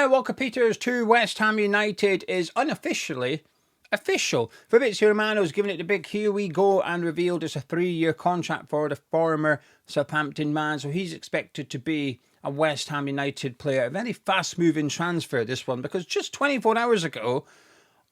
Kyle Walker-Peters to West Ham United is unofficially official. Fabrizio Romano has given it the big here we go and revealed it's a 3-year contract for the former Southampton man. So he's expected to be a West Ham United player. A very fast-moving transfer, this one, because just 24 hours ago,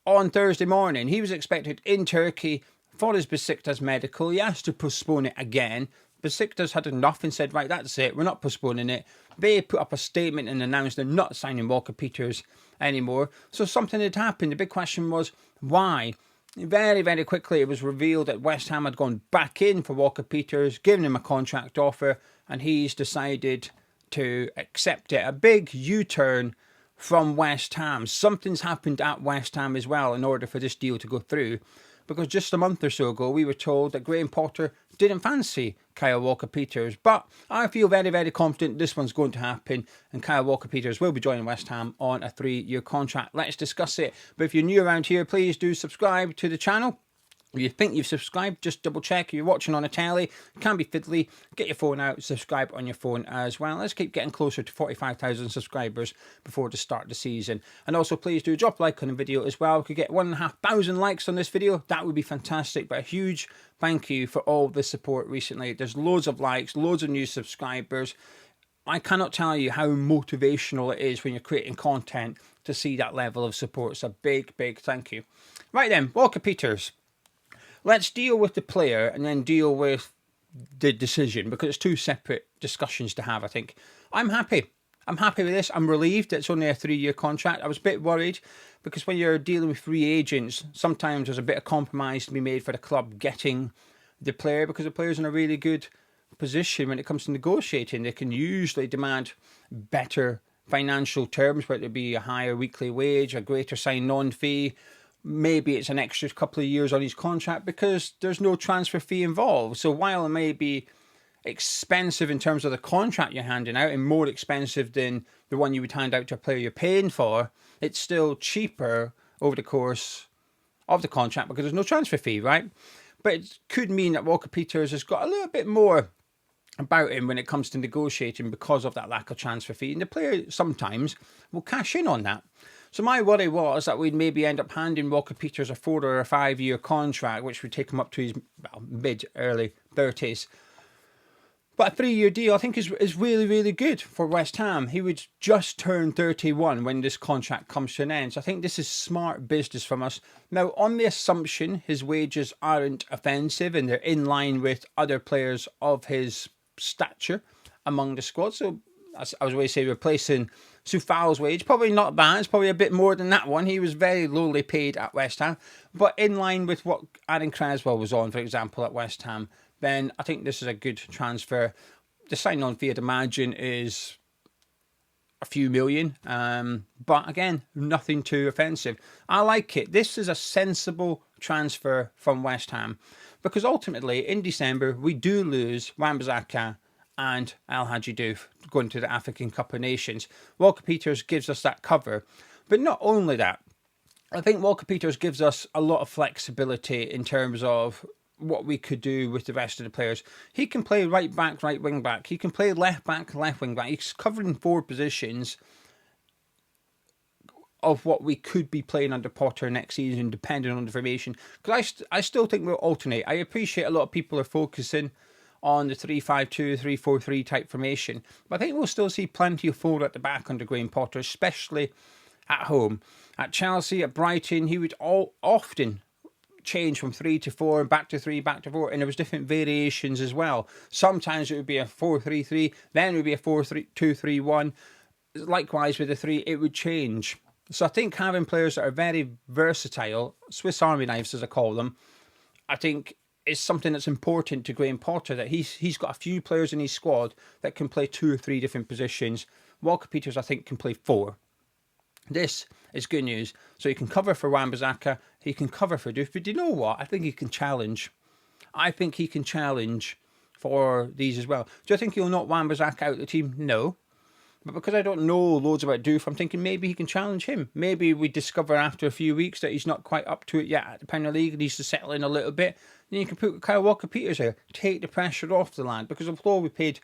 on Thursday morning, he was expected in Turkey for his Besiktas medical. He asked to postpone it again. Besiktas had enough and said, right, that's it, we're not postponing it. They put up a statement and announced they're not signing Walker-Peters anymore. So something had happened. The big question was, why? Very, very quickly it was revealed that West Ham had gone back in for Walker-Peters, given him a contract offer, and he's decided to accept it. A big U-turn from West Ham. Something's happened at West Ham as well in order for this deal to go through. Because just a month or so ago, we were told that Graham Potter didn't fancy Kyle Walker-Peters. But I feel very, very confident this one's going to happen. And Kyle Walker-Peters will be joining West Ham on a 3-year contract. Let's discuss it. But if you're new around here, please do subscribe to the channel. If you think you've subscribed, just double check. If you're watching on a telly, it can be fiddly. Get your phone out, subscribe on your phone as well. Let's keep getting closer to 45,000 subscribers before the start of the season. And also, please do drop a like on the video as well. We could get 1,500 likes on this video. That would be fantastic. But a huge thank you for all the support recently. There's loads of likes, loads of new subscribers. I cannot tell you how motivational it is when you're creating content to see that level of support. It's a big, big thank you. Right then, Walker-Peters. Let's deal with the player and then deal with the decision, because it's two separate discussions to have, I think. I'm happy. I'm happy with this. I'm relieved it's only a 3-year contract. I was a bit worried because when you're dealing with free agents, sometimes there's a bit of compromise to be made for the club getting the player, because the player's in a really good position when it comes to negotiating. They can usually demand better financial terms, whether it be a higher weekly wage, a greater sign-on fee. Maybe it's an extra couple of years on his contract because there's no transfer fee involved. So while it may be expensive in terms of the contract you're handing out and more expensive than the one you would hand out to a player you're paying for, it's still cheaper over the course of the contract because there's no transfer fee, right? But it could mean that Walker-Peters has got a little bit more about him when it comes to negotiating because of that lack of transfer fee. And the player sometimes will cash in on that. So my worry was that we'd maybe end up handing Walker-Peters a 4 or a 5-year contract, which would take him up to his mid-early 30s. But a 3-year deal, I think, is really, really good for West Ham. He would just turn 31 when this contract comes to an end. So I think this is smart business from us. Now, on the assumption his wages aren't offensive and they're in line with other players of his stature among the squad. So as I was always saying, replacing Soufal's wage, probably not bad. It's probably a bit more than that one. He was very lowly paid at West Ham, but in line with what Aaron Cresswell was on, for example, at West Ham, then I think this is a good transfer. The sign-on fee, I'd imagine, is a few million, but again, nothing too offensive. I like it. This is a sensible transfer from West Ham, because ultimately, in December, we do lose Wan-Bissaka and Al Hadji Diouf going to the African Cup of Nations. Walker-Peters gives us that cover. But not only that, I think Walker-Peters gives us a lot of flexibility in terms of what we could do with the rest of the players. He can play right back, right wing back. He can play left back, left wing back. He's covering 4 positions of what we could be playing under Potter next season, depending on the formation. Because I still think we'll alternate. I appreciate a lot of people are focusing on the 3-5-2, 3-4-3 type formation. But I think we'll still see plenty of 4 at the back under Graham Potter, especially at home. At Chelsea, at Brighton, he would often change from 3 to 4, back to 3, back to 4, and there was different variations as well. Sometimes it would be a 4-3-3, then it would be a 4-2-3-1. Likewise with the 3, it would change. So I think having players that are very versatile, Swiss Army knives as I call them, I think is something that's important to Graham Potter, that he's got a few players in his squad that can play 2 or 3 different positions. Walker-Peters, I think, can play 4. This is good news. So he can cover for Wan-Bissaka, he can cover for Diouf, but do you know what? I think he can challenge. I think he can challenge for these as well. Do I think he'll knock Wan-Bissaka out of the team? No. But because I don't know loads about Diouf, I'm thinking maybe he can challenge him. Maybe we discover after a few weeks that he's not quite up to it yet at the Premier League, needs to settle in a little bit. Then you can put Kyle Walker-Peters there, take the pressure off the lad. Because although we paid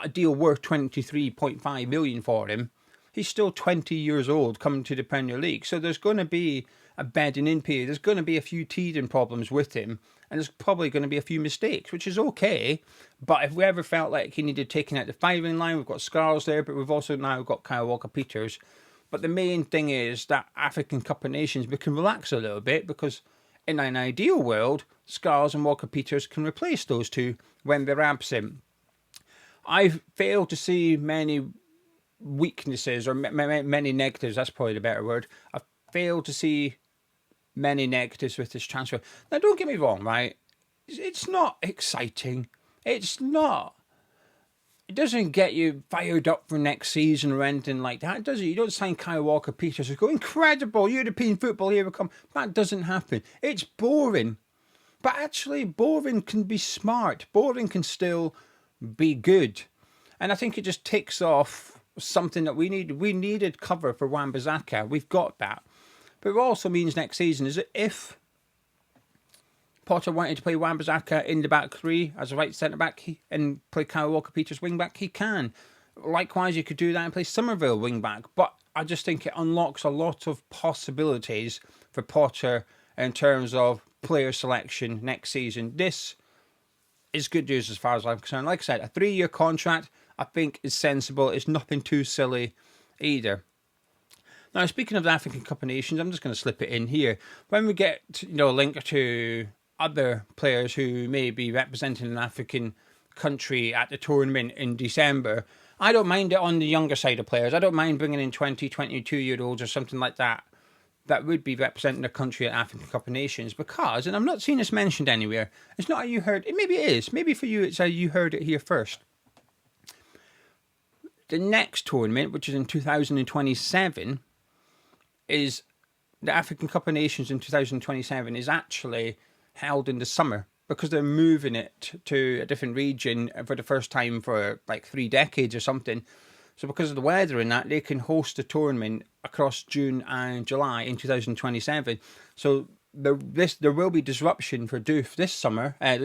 a deal worth 23.5 million for him, He's still 20 years old coming to the Premier League. So there's going to be a bedding in period. There's going to be a few teething problems with him. And there's probably going to be a few mistakes, which is okay. But if we ever felt like he needed taking out the firing line, we've got Scarles there, but we've also now got Kyle Walker-Peters. But the main thing is that African Cup of Nations, we can relax a little bit, because in an ideal world, Scarles and Walker-Peters can replace those two when they're absent. I've failed to see many weaknesses, or many negatives, that's probably the better word. I've failed to see many negatives with this transfer. Now, don't get me wrong, right? It's not exciting. It's not. It doesn't get you fired up for next season or anything like that, does it? You don't sign Kyle Walker-Peters and go, incredible, European football, here we come. That doesn't happen. It's boring. But actually, boring can be smart. Boring can still be good. And I think it just ticks off something that we need. We needed cover for Wan-Bissaka. We've got that. But it also means next season is that if Potter wanted to play Wan-Bissaka in the back three as a right centre-back and play Kyle Walker-Peters wing-back, he can. Likewise, you could do that and play Somerville wing-back. But I just think it unlocks a lot of possibilities for Potter in terms of player selection next season. This is good news as far as I'm concerned. Like I said, a 3-year contract I think is sensible. It's nothing too silly either. Now, speaking of the African Cup of Nations, I'm just going to slip it in here. When we get a link to other players who may be representing an African country at the tournament in December, I don't mind it on the younger side of players. I don't mind bringing in 20, 22-year-olds or something like that would be representing their country at African Cup of Nations, because, and I'm not seeing this mentioned anywhere, it's not how you heard it. Maybe it is. Maybe for you it's how you heard it here first. The next tournament, which is in 2027, is the African Cup of Nations in 2027 is actually held in the summer, because they're moving it to a different region for the first time for like 3 decades or something. So because of the weather and that, they can host a tournament across June and July in 2027. So there will be disruption for Doof this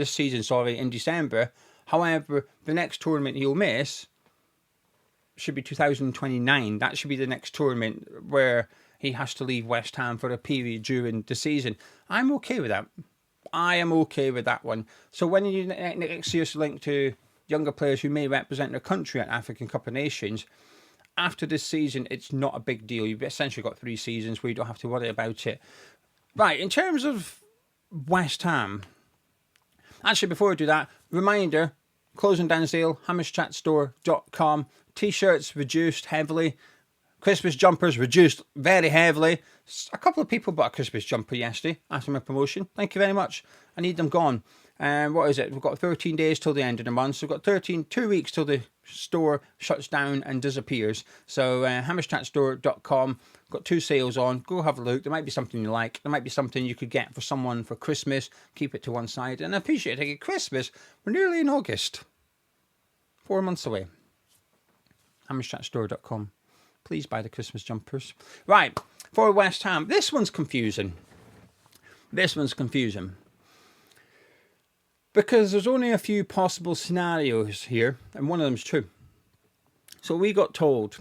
season, in December. However, the next tournament he'll miss should be 2029. That should be the next tournament where he has to leave West Ham for a period during the season. I'm okay with that. I am okay with that one. So when you next see us link to younger players who may represent their country at African Cup of Nations, after this season, it's not a big deal. You've essentially got 3 seasons where you don't have to worry about it. Right, in terms of West Ham, actually, before I do that, reminder, closing down sale, hammerschatstore.com. T-shirts reduced heavily. Christmas jumpers reduced very heavily. A couple of people bought a Christmas jumper yesterday after my promotion. Thank you very much. I need them gone. What is it? We've got 13 days till the end of the month. So we've got 2 weeks till the store shuts down and disappears. So hammerschatstore.com. Got 2 sales on. Go have a look. There might be something you like. There might be something you could get for someone for Christmas. Keep it to one side. And I appreciate it. Christmas, we're nearly in August. 4 months away. hammerschatstore.com. Please buy the Christmas jumpers. Right, for West Ham. This one's confusing. Because there's only a few possible scenarios here, and one of them's true. So we got told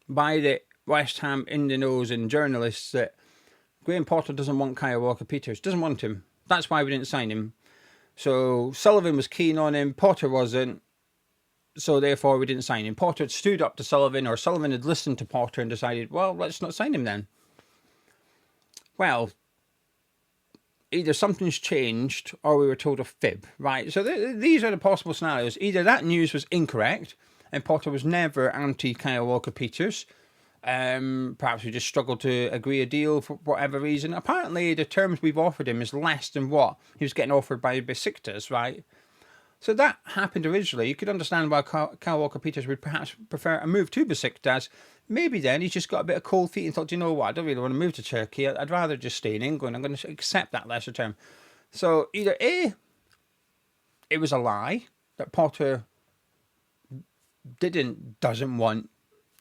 by the West Ham in-the-nose and journalists that Graham Potter doesn't want Kyle Walker-Peters. Doesn't want him. That's why we didn't sign him. So Sullivan was keen on him. Potter wasn't. So therefore we didn't sign him. Potter had stood up to Sullivan, or Sullivan had listened to Potter and decided, well, let's not sign him then. Well, either something's changed or we were told a fib, right? So these are the possible scenarios. Either that news was incorrect and Potter was never anti-Kyle Walker-Peters. Perhaps we just struggled to agree a deal for whatever reason. Apparently the terms we've offered him is less than what he was getting offered by Besiktas, right? So that happened originally. You could understand why Kyle Walker-Peters would perhaps prefer a move to Besiktas. Maybe then he's just got a bit of cold feet and thought, you know what, I don't really want to move to Turkey. I'd rather just stay in England. I'm going to accept that lesser term. So either A, it was a lie that Potter doesn't want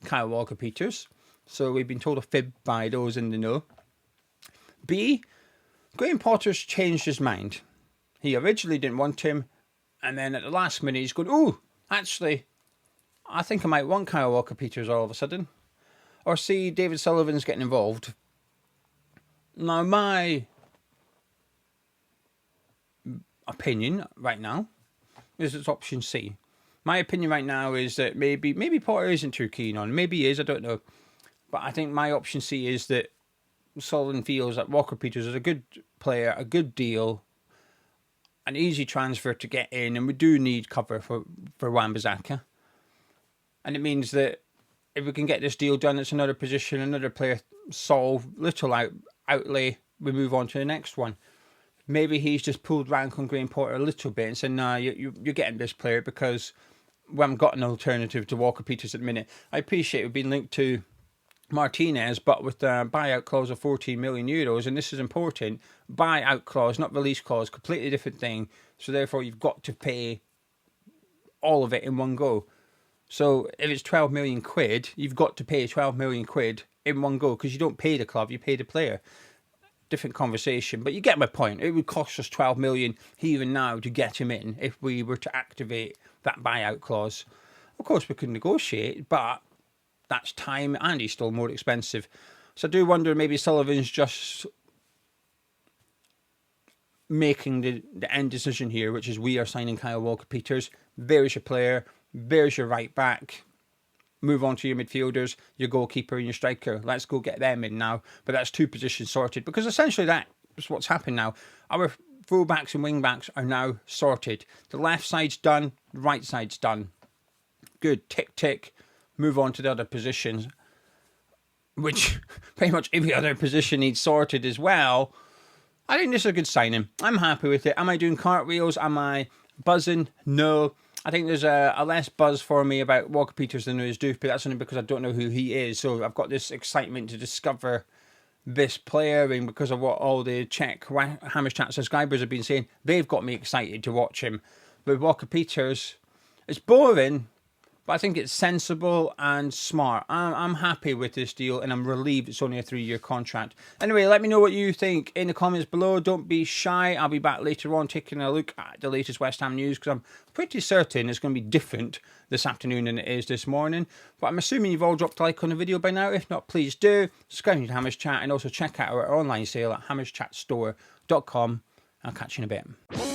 Kyle Walker-Peters. So we've been told a fib by those in the know. B, Graham Potter's changed his mind. He originally didn't want him. And then at the last minute, he's going, oh, actually, I think I might want Kyle Walker-Peters all of a sudden. or C, David Sullivan's getting involved. Now, my opinion right now is it's option C. My opinion right now is that maybe Potter isn't too keen on. Maybe he is, I don't know. But I think my option C is that Sullivan feels that Walker-Peters is a good player, a good deal, an easy transfer to get in, and we do need cover for Wan-Bissaka. And it means that if we can get this deal done, it's another position, another player solved, little outlay, we move on to the next one. Maybe he's just pulled rank on Graham Potter a little bit and said, nah, you're getting this player because we haven't got an alternative to Walker-Peters at the minute. I appreciate we've been linked to Martinez, but with the buyout clause of 14 million euros, and this is important, buyout clause, not release clause, completely different thing. So therefore, you've got to pay all of it in one go. So if it's 12 million quid, you've got to pay 12 million quid in one go because you don't pay the club, you pay the player. Different conversation, but you get my point. It would cost us 12 million even now to get him in if we were to activate that buyout clause. Of course, we could negotiate, but that's time and he's still more expensive. So I do wonder maybe Sullivan's just making the end decision here, which is we are signing Kyle Walker-Peters. There's your player, there's your right back. Move on to your midfielders, your goalkeeper and your striker. Let's go get them in now. But that's two positions sorted because essentially that is what's happened now. Our full-backs and wing-backs are now sorted. The left side's done, the right side's done. Good, tick, tick. Move on to the other positions, which pretty much every other position needs sorted as well. I think this is a good signing. I'm happy with it. Am I doing cartwheels? Am I buzzing? No. I think there's a less buzz for me about Walker-Peters than there is Doof, but that's only because I don't know who he is. So I've got this excitement to discover this player, and because of what all the Czech Hammers Chat subscribers have been saying, they've got me excited to watch him. With Walker-Peters, it's boring, but I think it's sensible and smart. I'm happy with this deal, and I'm relieved it's only a 3-year contract. Anyway, let me know what you think in the comments below. Don't be shy. I'll be back later on taking a look at the latest West Ham news, because I'm pretty certain it's going to be different this afternoon than it is this morning. But I'm assuming you've all dropped a like on the video by now. If not, please do. Subscribe to Hammers Chat, and also check out our online sale at hammerschatstore.com. I'll catch you in a bit.